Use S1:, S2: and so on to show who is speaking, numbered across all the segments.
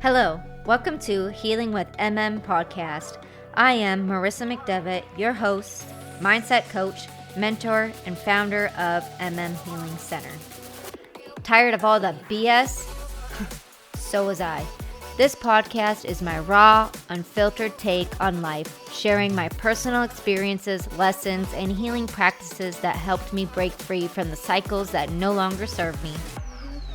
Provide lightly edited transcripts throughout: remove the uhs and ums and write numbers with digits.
S1: Hello, welcome to Healing with podcast. I am Marissa McDevitt, your host, mindset coach, mentor, and founder of Healing Center. Tired of all the BS? So was I. This podcast is my raw, unfiltered take on life, sharing my personal experiences, lessons, and healing practices that helped me break free from the cycles that no longer serve me.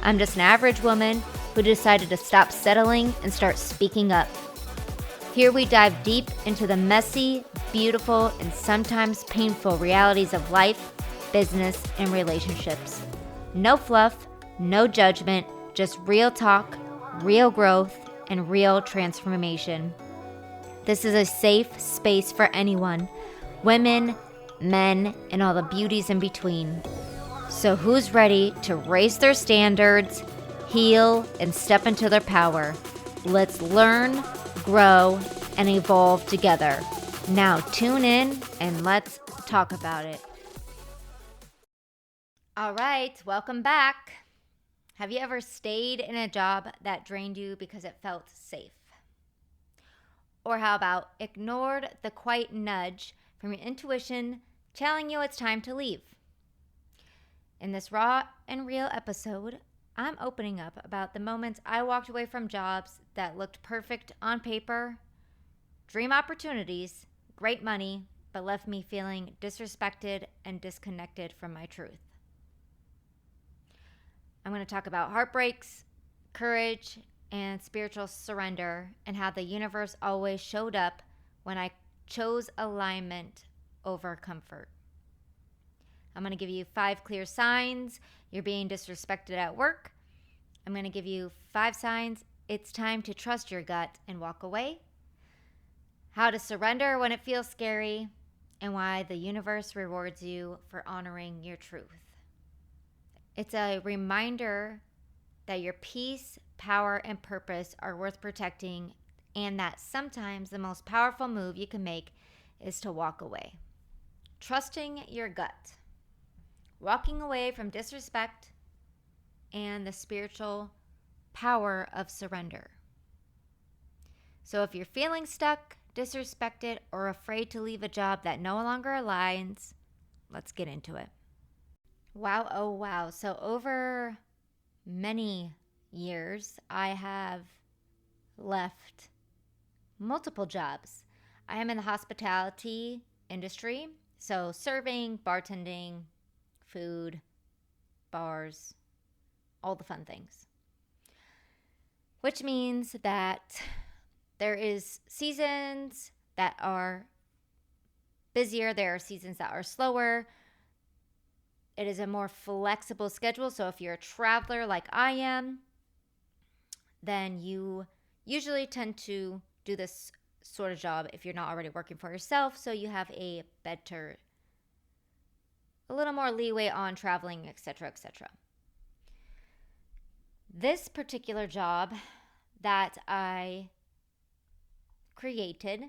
S1: I'm just an average woman who decided to stop settling and start speaking up. Here we dive deep into the messy, beautiful, and sometimes painful realities of life, business, and relationships. No fluff, no judgment, just real talk, real growth, and real transformation. This is a safe space for anyone, women, men, and all the beauties in between. So who's ready to raise their standards, heal, and step into their power? Let's learn, grow, and evolve together. Now tune in and let's talk about it. All right, welcome back. Have you ever stayed in a job that drained you because it felt safe? Or how about ignored the quiet nudge from your intuition telling you it's time to leave? In this raw and real episode, I'm opening up about the moments I walked away from jobs that looked perfect on paper, dream opportunities, great money, but left me feeling disrespected and disconnected from my truth. I'm going to talk about heartbreaks, courage, and spiritual surrender, and how the universe always showed up when I chose alignment over comfort. I'm going to give you 5 clear signs you're being disrespected at work. I'm going to give you 5 signs it's time to trust your gut and walk away. How to surrender when it feels scary, and why the universe rewards you for honoring your truth. It's a reminder that your peace, power, and purpose are worth protecting, and that sometimes the most powerful move you can make is to walk away. Trusting your gut. Walking away from disrespect and the spiritual power of surrender. So if you're feeling stuck, disrespected, or afraid to leave a job that no longer aligns, let's get into it. Wow, oh wow. So over many years, I have left multiple jobs. I am in the hospitality industry, so serving, bartending, food, bars, all the fun things. Which means that there is seasons that are busier, there are seasons that are slower. It is a more flexible schedule, so if you're a traveler like I am, then you usually tend to do this sort of job if you're not already working for yourself, so you have a little more leeway on traveling, etc., etc. This particular job that I created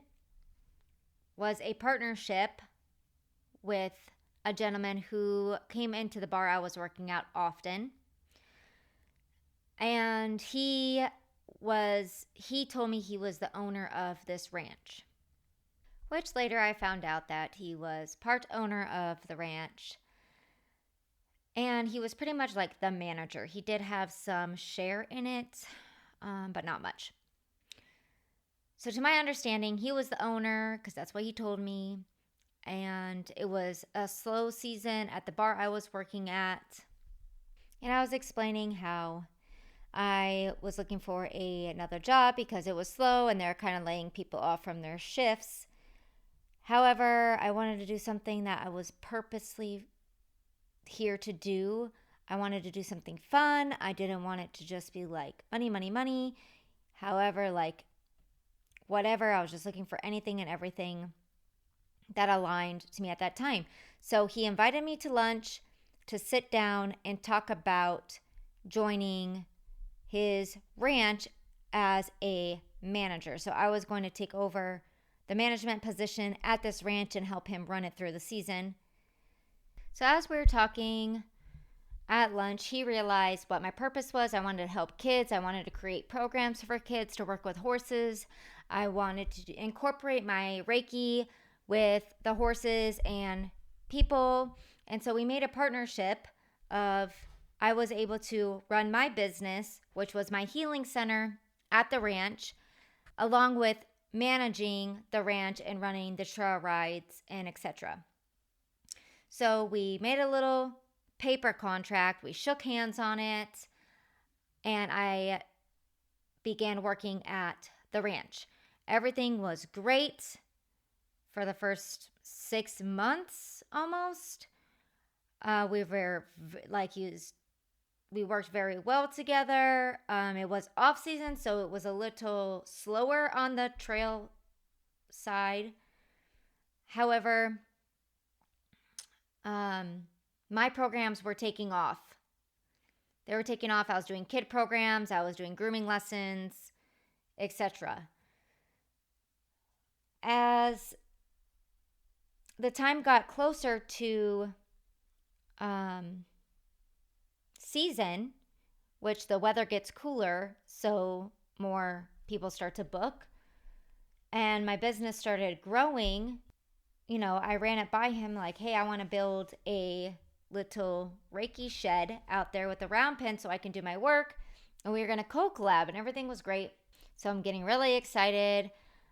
S1: was a partnership with a gentleman who came into the bar I was working at often. And he told me he was the owner of this ranch. Which later I found out that he was part owner of the ranch. And he was pretty much like the manager. He did have some share in it, but not much. So to my understanding, he was the owner because that's what he told me. And it was a slow season at the bar I was working at. And I was explaining how I was looking for another job because it was slow and they're kind of laying people off from their shifts. However, I wanted to do something that I was purposely here to do. I wanted to do something fun. I didn't want it to just be like money, money, money. However, like whatever, I was just looking for anything and everything that aligned to me at that time. So he invited me to lunch to sit down and talk about joining his ranch as a manager. So I was going to take over the management position at this ranch and help him run it through the season. So as we were talking, at lunch, he realized what my purpose was. I wanted to help kids. I wanted to create programs for kids to work with horses. I wanted to incorporate my Reiki with the horses and people. And so we made a partnership of I was able to run my business, which was my healing center at the ranch, along with managing the ranch and running the trail rides and etc. So we made a little paper contract. We shook hands on it, and I began working at the ranch. Everything was great for the first 6 months almost. We were we worked very well together. It was off season, so it was a little slower on the trail side. However, my programs were taking off. They were taking off. I was doing kid programs. I was doing grooming lessons, etc. As the time got closer to season, which the weather gets cooler, so more people start to book, and my business started growing, I ran it by him like, hey, I want to build a little Reiki shed out there with a round pen so I can do my work. And we were going to co-collab, and everything was great. So I'm getting really excited.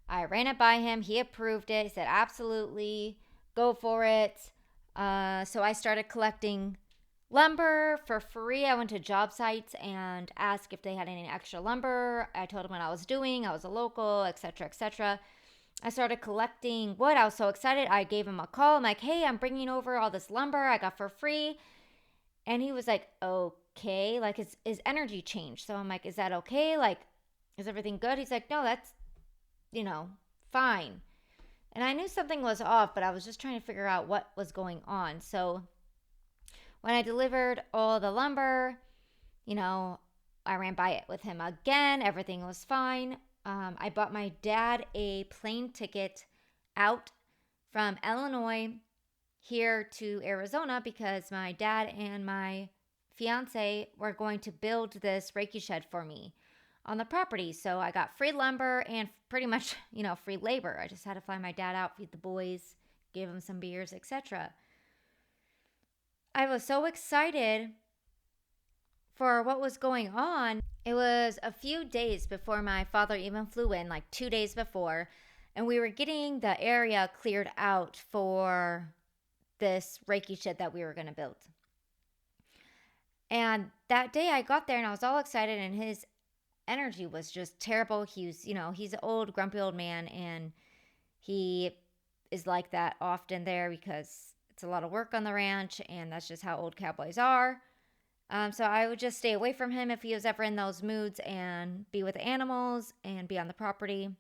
S1: I ran it by him. He approved it. He said, absolutely, go for it. So I started collecting lumber for free. I went to job sites and asked if they had any extra lumber. I told them what I was doing. I was a local, etc., etc. I started collecting wood. I was so excited. I gave him a call. I'm like, hey, I'm bringing over all this lumber I got for free. And he was like, okay. Like his energy changed. So I'm like, is that okay? Like, is everything good? He's like, no, that's, fine. And I knew something was off, but I was just trying to figure out what was going on. So when I delivered all the lumber, I ran by it with him again. Everything was fine. I bought my dad a plane ticket out from Illinois here to Arizona because my dad and my fiance were going to build this Reiki shed for me on the property. So I got free lumber and pretty much, free labor. I just had to fly my dad out, feed the boys, give them some beers, etc. I was so excited for what was going on. It was a few days before my father even flew in, like 2 days before, and we were getting the area cleared out for this Reiki shed that we were going to build. And that day I got there and I was all excited, and his energy was just terrible. He's an old, grumpy old man, and he is like that often there because it's a lot of work on the ranch, and that's just how old cowboys are. So I would just stay away from him if he was ever in those moods and be with the animals and be on the property.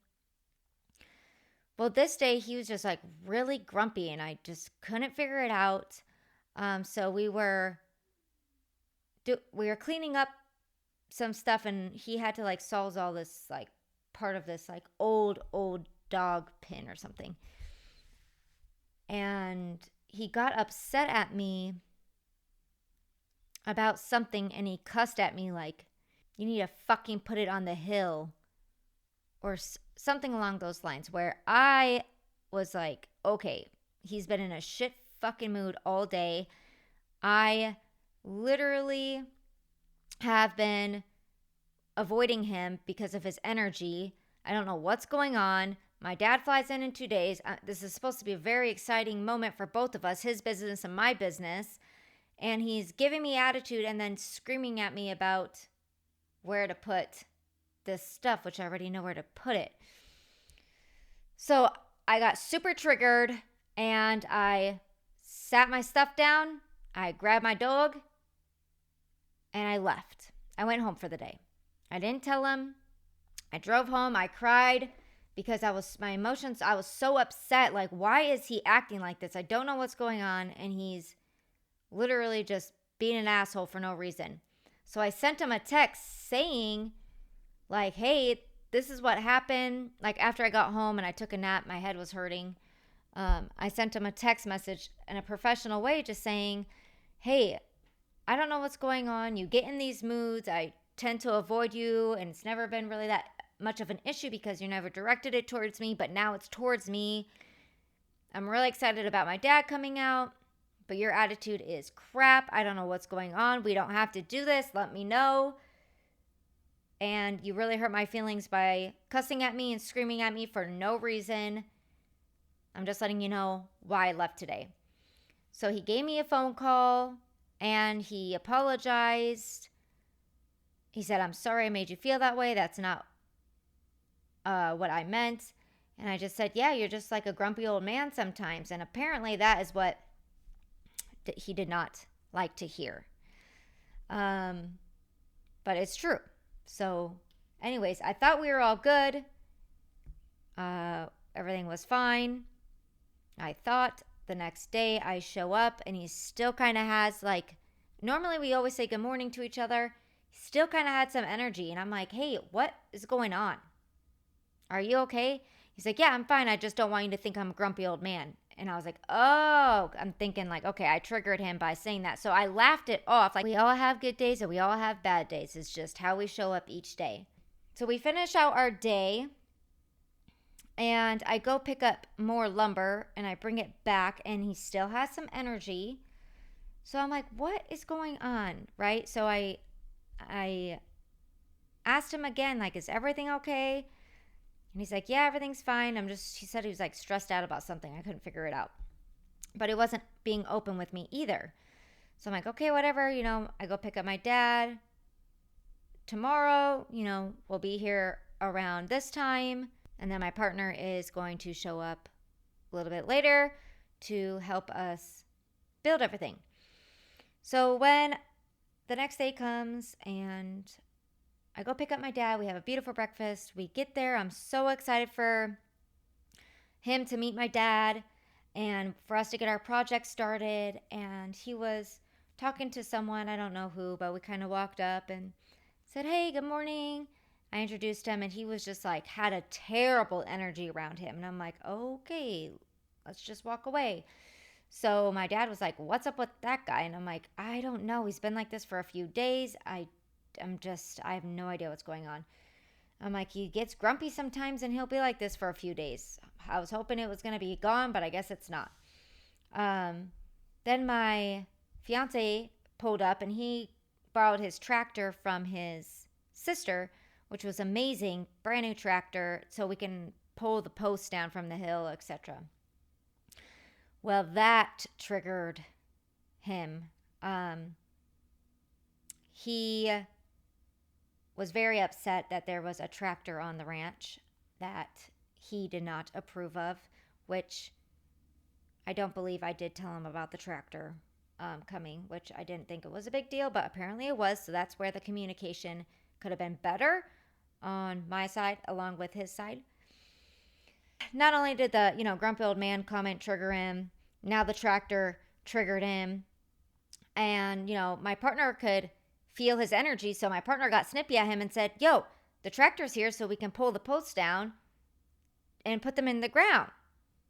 S1: Well, this day he was just like really grumpy, and I just couldn't figure it out. So we were cleaning up some stuff, and he had to like solve all this like part of this like old dog pin or something. And he got upset at me about something, and he cussed at me like, you need to fucking put it on the hill, or something along those lines, where I was like, okay, he's been in a shit fucking mood all day. I literally have been avoiding him because of his energy. I don't know what's going on. My dad flies in 2 days. This is supposed to be a very exciting moment for both of us, his business and my business. And he's giving me attitude and then screaming at me about where to put this stuff, which I already know where to put it. So I got super triggered, and I sat my stuff down. I grabbed my dog, and I left. I went home for the day. I didn't tell him. I drove home. I cried because I was so upset. Like, why is he acting like this? I don't know what's going on, and he's literally just being an asshole for no reason. So I sent him a text saying, like, hey, this is what happened. Like, after I got home and I took a nap, my head was hurting. I sent him a text message in a professional way just saying, hey, I don't know what's going on. You get in these moods. I tend to avoid you, and it's never been really that much of an issue because you never directed it towards me, but now it's towards me. I'm really excited about my dad coming out, but your attitude is crap. I don't know what's going on. We don't have to do this. Let me know. And you really hurt my feelings by cussing at me and screaming at me for no reason. I'm just letting you know why I left today. So he gave me a phone call and he apologized. He said, I'm sorry I made you feel that way. That's not what I meant. And I just said, yeah, you're just like a grumpy old man sometimes. And apparently that is what he did not like to hear. But it's true. So anyways, I thought we were all good. Everything was fine. I thought. The next day I show up and he still kind of has like, normally we always say good morning to each other. He still kind of had some energy. And I'm like, hey, what is going on? Are you okay? He's like, yeah, I'm fine. I just don't want you to think I'm a grumpy old man. And I was like, oh, I'm thinking like, okay, I triggered him by saying that. So I laughed it off. Like, we all have good days and we all have bad days. It's just how we show up each day. So we finish out our day and I go pick up more lumber and I bring it back and he still has some energy. So I'm like, what is going on? Right? So I asked him again, like, is everything okay? And he's like, yeah, everything's fine. He said he was like stressed out about something. I couldn't figure it out. But he wasn't being open with me either. So I'm like, okay, whatever. I go pick up my dad tomorrow. We'll be here around this time. And then my partner is going to show up a little bit later to help us build everything. So when the next day comes and I go pick up my dad, we have a beautiful breakfast. We get there. I'm so excited for him to meet my dad and for us to get our project started. And he was talking to someone, I don't know who, but we kind of walked up and said, hey, good morning. I introduced him and he was just like, had a terrible energy around him. And I'm like, okay, let's just walk away. So my dad was like, what's up with that guy? And I'm like, I don't know. He's been like this for a few days. I have no idea what's going on. I'm like, he gets grumpy sometimes and he'll be like this for a few days. I was hoping it was going to be gone, but I guess it's not. Then my fiance pulled up and he borrowed his tractor from his sister, which was amazing, brand new tractor, so we can pull the posts down from the hill, etc. Well, that triggered him. He was very upset that there was a tractor on the ranch that he did not approve of, which I don't believe I did tell him about the tractor coming, which I didn't think it was a big deal, but apparently it was. So that's where the communication could have been better on my side along with his side. Not only did the, grumpy old man comment trigger him, now the tractor triggered him. And, my partner could feel his energy. So my partner got snippy at him and said, yo, the tractor's here so we can pull the posts down and put them in the ground.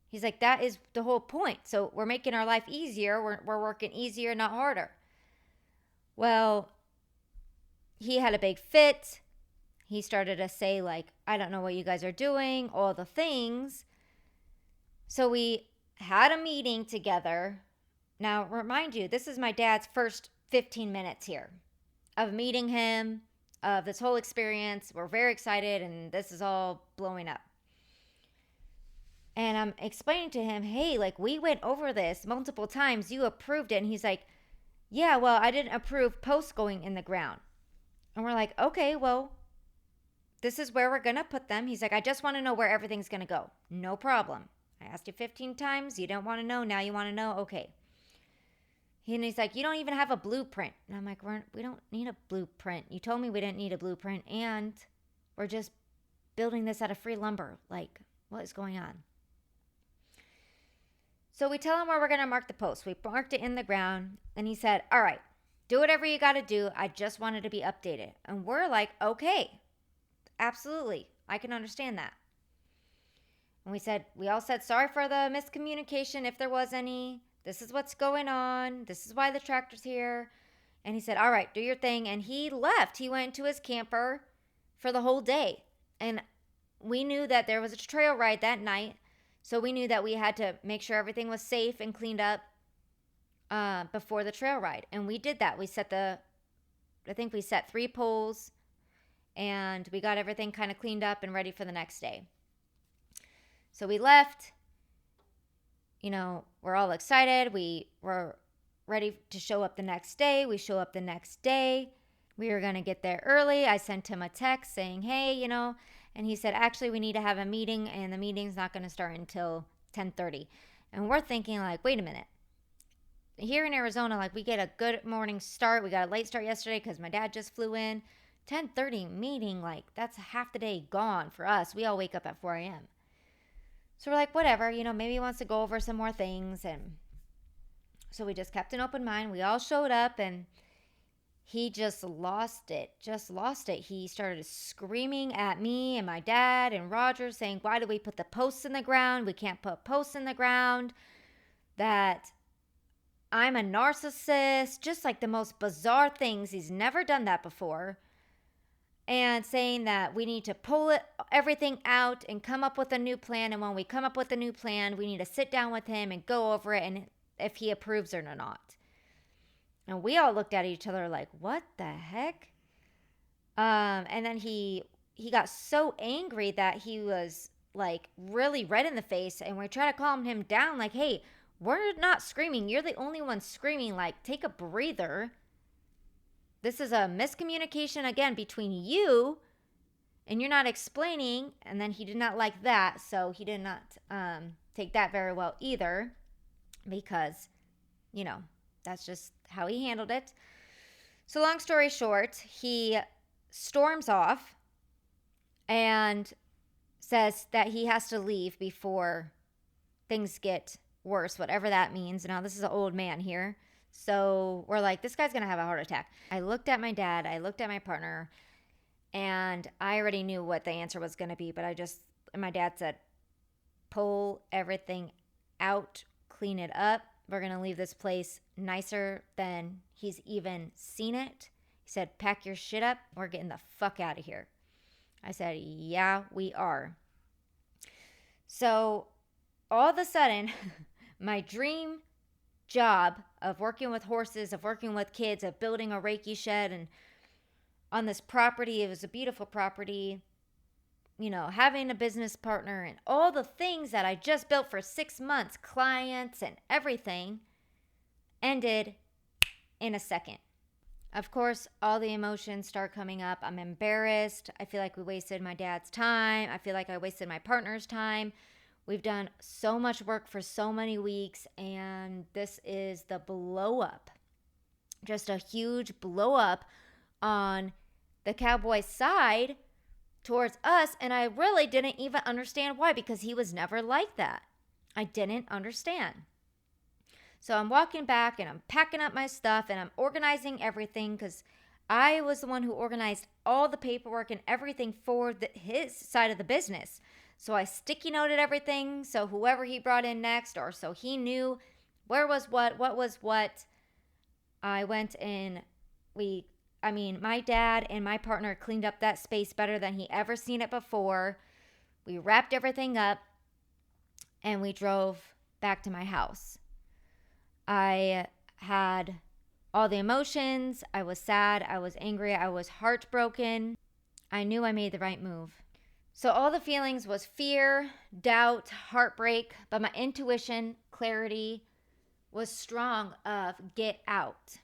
S1: He's like, that is the whole point. So we're making our life easier. We're working easier, not harder. Well, he had a big fit. He started to say, like, I don't know what you guys are doing, all the things. So we had a meeting together. Now, remind you, this is my dad's first 15 minutes here of meeting him, of this whole experience. We're very excited, and this is all blowing up. And I'm explaining to him, hey, like, we went over this multiple times. You approved it. And he's like, yeah, well, I didn't approve posts going in the ground. And we're like, okay, well, this is where we're going to put them. He's like, I just want to know where everything's going to go. No problem. I asked you 15 times. You don't want to know. Now you want to know. Okay. And he's like, you don't even have a blueprint. And I'm like, we don't need a blueprint. You told me we didn't need a blueprint. And we're just building this out of free lumber. Like, what is going on? So we tell him where we're going to mark the post. We marked it in the ground. And he said, all right, do whatever you got to do. I just wanted to be updated. And we're like, okay, absolutely. I can understand that. And we all said, sorry for the miscommunication if there was any. This is what's going on. This is why the tractor's here. And he said, all right, do your thing. And he left. He went to his camper for the whole day. And we knew that there was a trail ride that night. So we knew that we had to make sure everything was safe and cleaned up before the trail ride. And we did that. I think we set 3 poles and we got everything kind of cleaned up and ready for the next day. So we left. We're all excited. We were ready to show up the next day. We show up the next day. We were going to get there early. I sent him a text saying, hey, and he said, actually, we need to have a meeting, and the meeting's not going to start until 10:30. And we're thinking, like, wait a minute. Here in Arizona, like, we get a good morning start. We got a late start yesterday because my dad just flew in. 10:30 meeting, like, that's half the day gone for us. We all wake up at 4 a.m. So we're like, whatever, maybe he wants to go over some more things. And so we just kept an open mind. We all showed up, and he just lost it. He started screaming at me and my dad and Roger, saying, why do we put the posts in the ground? We can't put posts in the ground. That I'm a narcissist. Just like the most bizarre things. He's never done that before. And saying that we need to pull everything out and come up with a new plan. And when we come up with a new plan, we need to sit down with him and go over it, and if he approves it or not. And we all looked at each other like, what the heck? And then he got so angry that he was like really red in the face. And we tried to calm him down like, hey, we're not screaming. You're the only one screaming. Like, take a breather. This is a miscommunication again between you, and you're not explaining. And then he did not like that. So he did not take that very well either, because, that's just how he handled it. So long story short, he storms off and says that he has to leave before things get worse, whatever that means. Now, this is an old man here. So we're like, this guy's going to have a heart attack. I looked at my dad, I looked at my partner, and I already knew what the answer was going to be. But my dad said, pull everything out, clean it up. We're going to leave this place nicer than he's even seen it. He said, pack your shit up. We're getting the fuck out of here. I said, yeah, we are. So all of a sudden, my dream job of working with horses, of working with kids, of building a Reiki shed and on this property, it was a beautiful property, having a business partner and all the things that I just built for 6 months, clients and everything, ended in a second. Of course, all the emotions start coming up. I'm embarrassed. I feel like we wasted my dad's time. I feel like I wasted my partner's time. We've done so much work for so many weeks, and this is the blow up. Just a huge blow up on the cowboy side towards us, and I really didn't even understand why, because he was never like that. I didn't understand. So I'm walking back and I'm packing up my stuff and I'm organizing everything, because I was the one who organized all the paperwork and everything for his side of the business. So I sticky noted everything, so whoever he brought in next, or so he knew where was what was what. I went and my dad and my partner cleaned up that space better than he ever seen it before. We wrapped everything up and we drove back to my house. I had all the emotions. I was sad. I was angry. I was heartbroken. I knew I made the right move. So all the feelings was fear, doubt, heartbreak, but my intuition, clarity was strong of get out.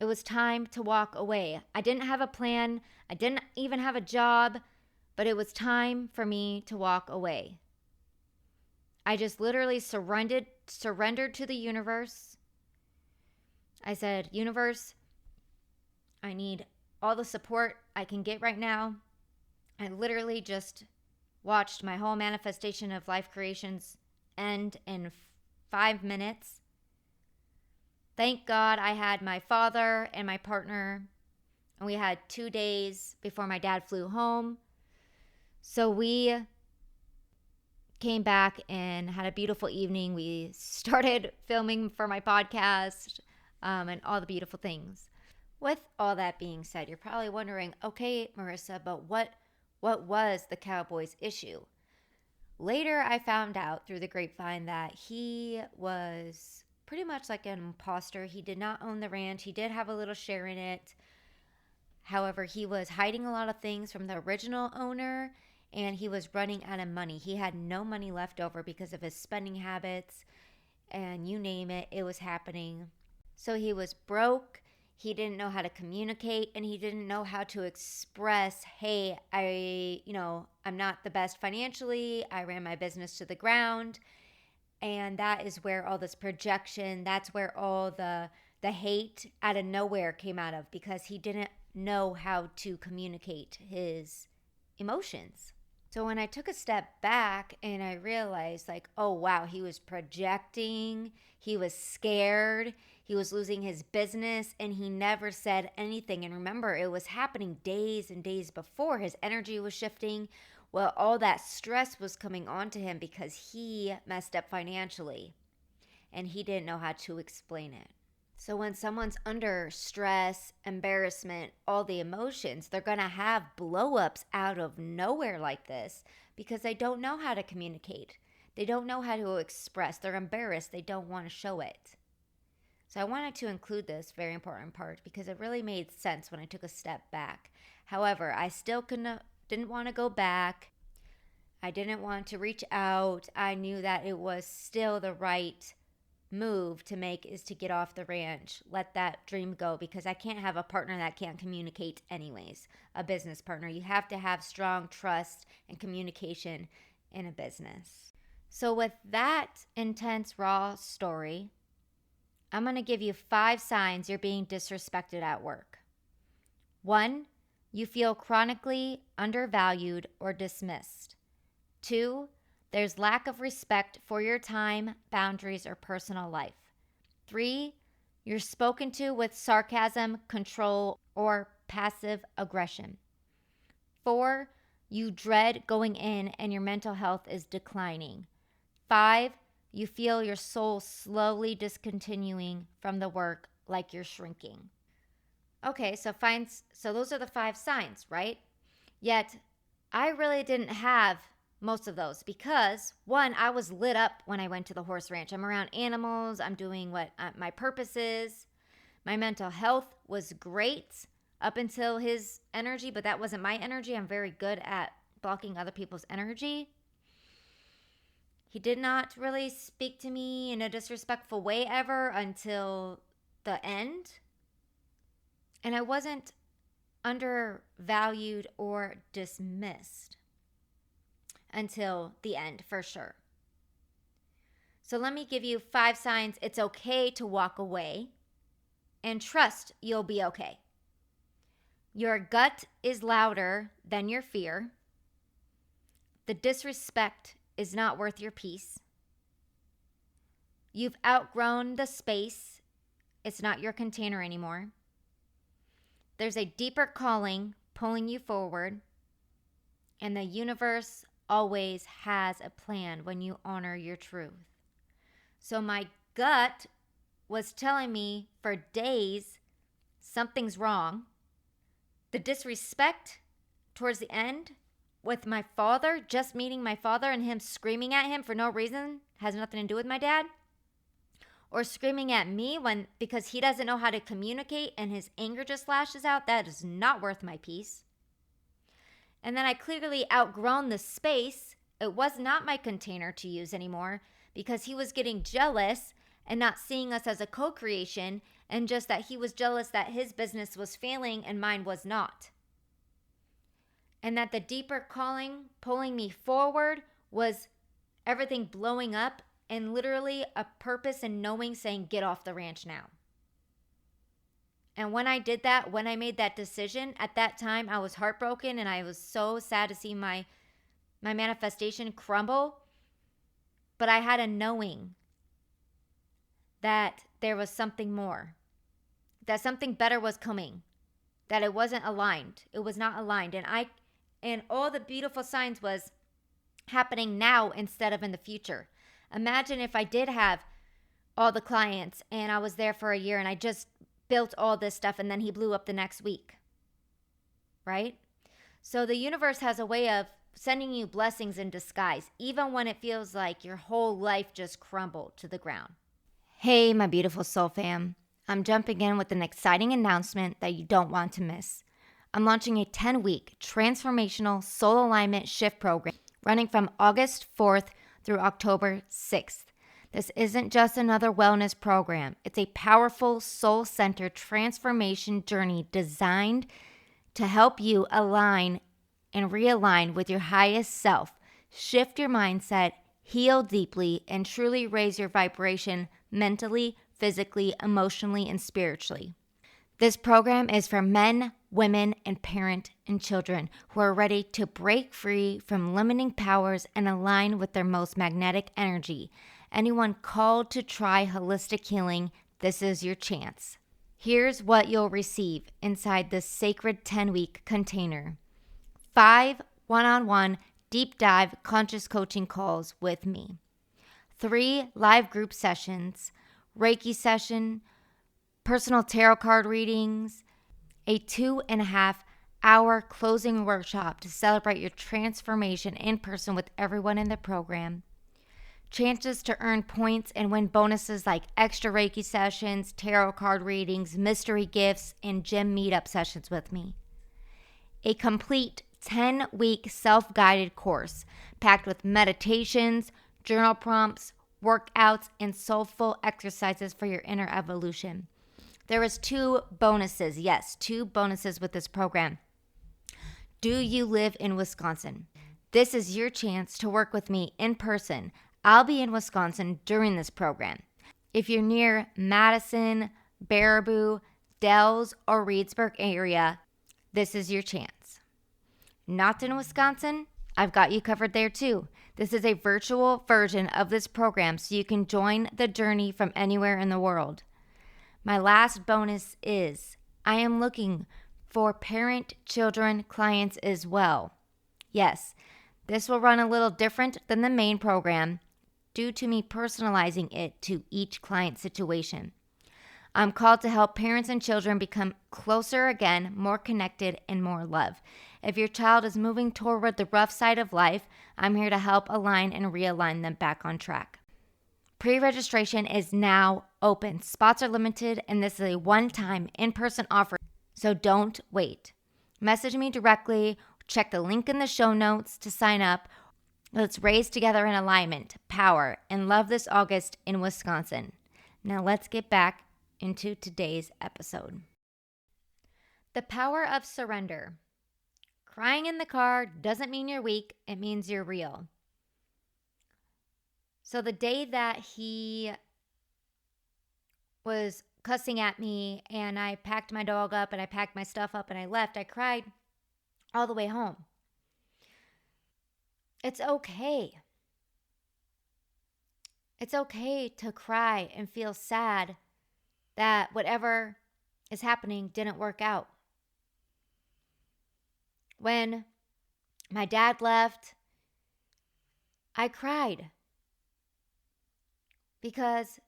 S1: It was time to walk away. I didn't have a plan. I didn't even have a job, but it was time for me to walk away. I just literally surrendered to the universe. I said, universe, I need all the support I can get right now. I literally just watched my whole manifestation of life creations end in 5 minutes. Thank God I had my father and my partner, and we had 2 days before my dad flew home. So we came back and had a beautiful evening. We started filming for my podcast. and all the beautiful things. With all that being said, you're probably wondering, okay, Marissa, but what was the cowboy's issue? Later, I found out through the grapevine that he was pretty much like an imposter. He did not own the ranch. He did have a little share in it. However, he was hiding a lot of things from the original owner, and he was running out of money. He had no money left over because of his spending habits, and you name it, it was happening. So he was broke. He didn't know how to communicate, and he didn't know how to express, hey, I'm not the best financially. I ran my business to the ground. And that is where all this projection, that's where all the hate out of nowhere came out of, because he didn't know how to communicate his emotions. So when I took a step back and I realized, like, oh wow, he was projecting, he was scared, he was losing his business, and he never said anything. And remember, it was happening days and days before. His energy was shifting. Well, all that stress was coming onto him because he messed up financially and he didn't know how to explain it. So when someone's under stress, embarrassment, all the emotions, they're going to have blow-ups out of nowhere like this because they don't know how to communicate. They don't know how to express. They're embarrassed. They don't want to show it. So I wanted to include this very important part because it really made sense when I took a step back. However, I still didn't want to go back. I didn't want to reach out. I knew that it was still the right move to make, is to get off the ranch, let that dream go, because I can't have a partner that can't communicate anyways. A business partner, you have to have strong trust and communication in a business. So with that intense raw story, I'm going to give you 5 signs you're being disrespected at work. 1, you feel chronically undervalued or dismissed. 2, there's lack of respect for your time, boundaries, or personal life. 3, you're spoken to with sarcasm, control, or passive aggression. 4, you dread going in and your mental health is declining. 5, you feel your soul slowly discontinuing from the work, like you're shrinking. Okay, so those are the 5 signs, right? Yet I really didn't have most of those because, 1, I was lit up when I went to the horse ranch. I'm around animals. I'm doing what my purpose is. My mental health was great up until his energy, but that wasn't my energy. I'm very good at blocking other people's energy. He did not really speak to me in a disrespectful way ever until the end. And I wasn't undervalued or dismissed until the end, for sure. So let me give you 5 signs it's okay to walk away and trust you'll be okay. Your gut is louder than your fear. The disrespect is not worth your peace. You've outgrown the space. It's not your container anymore. There's a deeper calling pulling you forward, and the universe always has a plan when you honor your truth. So my gut was telling me for days something's wrong. The disrespect towards the end with my father, just meeting my father and him screaming at him for no reason, has nothing to do with my dad. Or screaming at me because he doesn't know how to communicate and his anger just lashes out, that is not worth my peace. And then I clearly outgrown the space. It was not my container to use anymore because he was getting jealous and not seeing us as a co-creation, and just that he was jealous that his business was failing and mine was not. And that the deeper calling pulling me forward was everything blowing up and literally a purpose and knowing, saying, get off the ranch now. And when I did that, when I made that decision, at that time I was heartbroken and I was so sad to see my manifestation crumble. But I had a knowing that there was something more, that something better was coming, that it wasn't aligned. It was not aligned. And all the beautiful signs was happening now instead of in the future. Imagine if I did have all the clients, and I was there for a year, and I just built all this stuff, and then he blew up the next week, right? So the universe has a way of sending you blessings in disguise, even when it feels like your whole life just crumbled to the ground. Hey, my beautiful soul fam. I'm jumping in with an exciting announcement that you don't want to miss. I'm launching a 10-week transformational soul alignment shift program running from August 4th through October 6th. This isn't just another wellness program. It's a powerful soul-centered transformation journey designed to help you align and realign with your highest self, shift your mindset, heal deeply, and truly raise your vibration mentally, physically, emotionally, and spiritually. This program is for men, women, and parents and children who are ready to break free from limiting powers and align with their most magnetic energy. Anyone called to try holistic healing, this is your chance. Here's what you'll receive inside this sacred 10-week container. 5 one-on-one deep dive conscious coaching calls with me. 3 live group sessions, Reiki session, personal tarot card readings, a 2.5-hour closing workshop to celebrate your transformation in person with everyone in the program, chances to earn points and win bonuses like extra Reiki sessions, tarot card readings, mystery gifts, and gym meetup sessions with me. A complete 10-week self-guided course packed with meditations, journal prompts, workouts, and soulful exercises for your inner evolution. There is 2 bonuses. Yes, 2 bonuses with this program. Do you live in Wisconsin? This is your chance to work with me in person. I'll be in Wisconsin during this program. If you're near Madison, Baraboo, Dells, or Reedsburg area, this is your chance. Not in Wisconsin? I've got you covered there too. This is a virtual version of this program so you can join the journey from anywhere in the world. My last bonus is I am looking for parent-children clients as well. Yes, this will run a little different than the main program due to me personalizing it to each client situation. I'm called to help parents and children become closer again, more connected, and more loved. If your child is moving toward the rough side of life, I'm here to help align and realign them back on track. Pre-registration is now open. Spots are limited, and this is a one-time in-person offer, so don't wait. Message me directly, check the link in the show notes to sign up. Let's raise together in alignment, power, and love this August in Wisconsin. Now let's get back into today's episode. The power of surrender. Crying in the car doesn't mean you're weak, it means you're real. So the day that he was cussing at me and I packed my dog up and I packed my stuff up and I left, I cried all the way home. It's okay. It's okay to cry and feel sad that whatever is happening didn't work out. When my dad left, I cried because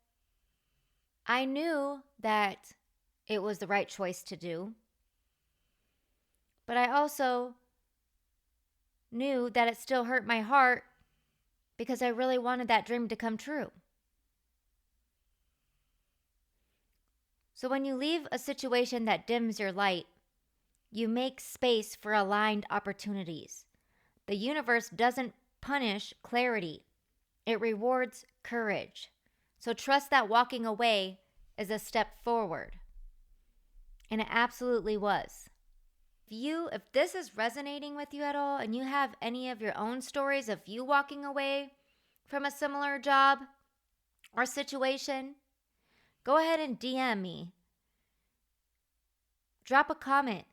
S1: I knew that it was the right choice to do. But I also knew that it still hurt my heart because I really wanted that dream to come true. So when you leave a situation that dims your light, you make space for aligned opportunities. The universe doesn't punish clarity. It rewards courage. So trust that walking away is a step forward. And it absolutely was. If this is resonating with you at all and you have any of your own stories of you walking away from a similar job or situation, go ahead and DM me. Drop a comment.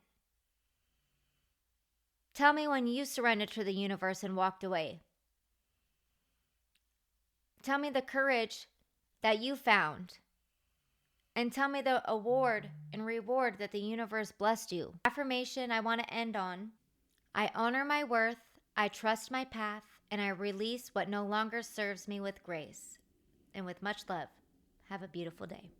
S1: Tell me when you surrendered to the universe and walked away. Tell me the courage that you found. And tell me the award and reward that the universe blessed you. Affirmation I want to end on. I honor my worth, I trust my path, and I release what no longer serves me with grace. And with much love. Have a beautiful day.